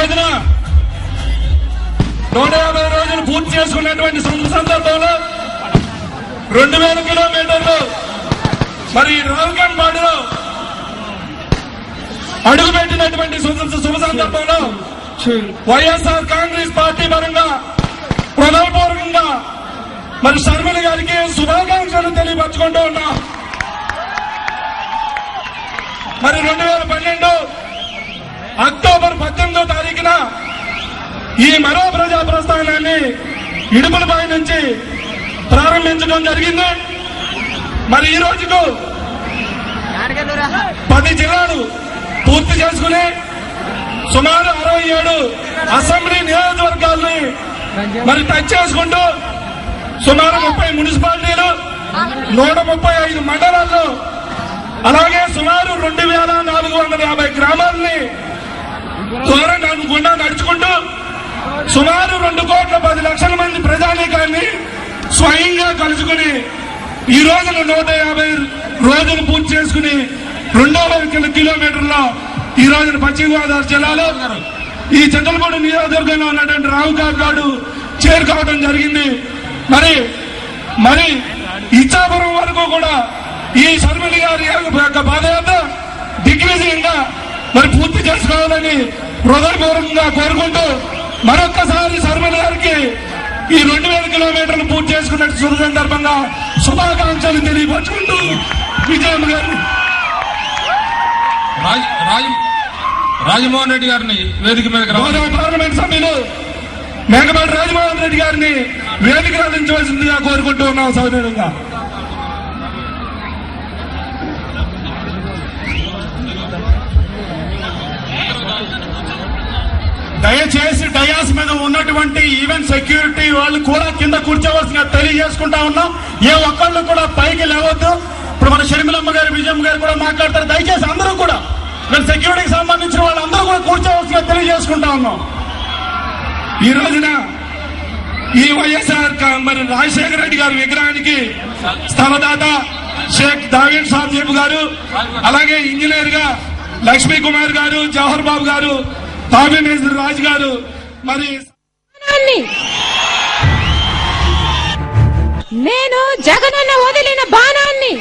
రోజున 150 రోజులు పూర్తి చేసుకున్నటువంటి సందర్భంలో 2000 కిలోమీటర్లు మరి రావుకంపాడులో అడుగుపెట్టినటువంటి శుభ సందర్భంలో వైఎస్ఆర్ కాంగ్రెస్ పార్టీ పరంగా హృదయపూర్వకంగా మరి శర్మిల గారికి శుభాకాంక్షలు తెలియపరచుకుంటూ ఉన్నాం. మరి 2012 అక్టోబర్ 18వ తారీఖున ఈ మరో ప్రజా ప్రస్థానాన్ని ఇడుపులపై నుంచి ప్రారంభించడం జరిగింది. మరి ఈ రోజుకు 10 జిల్లాలు పూర్తి చేసుకుని సుమారు 67 అసెంబ్లీ నియోజకవర్గాల్ని మరి టచ్ చేసుకుంటూ సుమారు 30 మున్సిపాలిటీలు 135 మండలాల్లో అలాగే సుమారు 2450 గ్రామాలని గుండా నడుచుకుంటూ సుమారు 2,10,00,000 మంది ప్రజానీకాన్ని స్వయంగా కలుసుకుని ఈ రోజున 150 రోజులు పూర్తి చేసుకుని 200 కిలోమీటర్ల ఈ రోజున పశ్చిమ గోదావరి జిల్లాలో ఈ చింతలపూడి నియోజకవర్గంలో ఉన్నటువంటి రావుకాడు చేరుకోవడం జరిగింది. మరి ఇచ్చాపురం వరకు కూడా ఈ శర్మిల గారి యొక్క పాదయాత్ర దిగ్విజయంగా మరి పూర్తి చేసుకోవాలని హృదయపూర్వకంగా కోరుకుంటూ మరొక్కసారి శర్మిల గారికి ఈ 2000 కిలోమీటర్లు పూర్తి చేసుకున్న శుభ సందర్భంగా శుభాకాంక్షలు తెలియపరుచుకుంటూ విజయమ్మ గారిని రాజమోహన్ రెడ్డి గారిని వేదిక మీద పార్లమెంట్ సభ్యులు మేకపాటి రాజమోహన్ రెడ్డి గారిని వేదిక అందించవలసిందిగా కోరుకుంటూ ఉన్నాం. సౌజన్యంగా దయచేసి డయాస్ మీద ఉన్నటువంటి ఈవెంట్ సెక్యూరిటీ వాళ్ళు కూడా కింద కూర్చోవలసిన తెలియజేసుకుంటా ఉన్నాం. ఏ ఒక్కళ్ళు కూడా పైకి లేవద్దు. ఇప్పుడు మన షర్మిలమ్మ గారు విజయమ్మ గారు కూడా మాట్లాడతారు. దయచేసి అందరూ కూడా సెక్యూరిటీకి సంబంధించిన వాళ్ళందరూ కూడా కూర్చోవలసిన తెలియజేసుకుంటా ఉన్నాం. ఈ రోజున ఈ వైఎస్ఆర్ మరి రాజశేఖర రెడ్డి గారి విగ్రహానికి స్థలదాత షేక్ దావీద్ సాహెబ్ గారు అలాగే ఇంజనీర్ గా లక్ష్మీ కుమార్ గారు జవహర్ బాబు గారు తాబేనేశ్వర రాజు గారు మరి నేను జగనన్న వదిలిన బాణాన్ని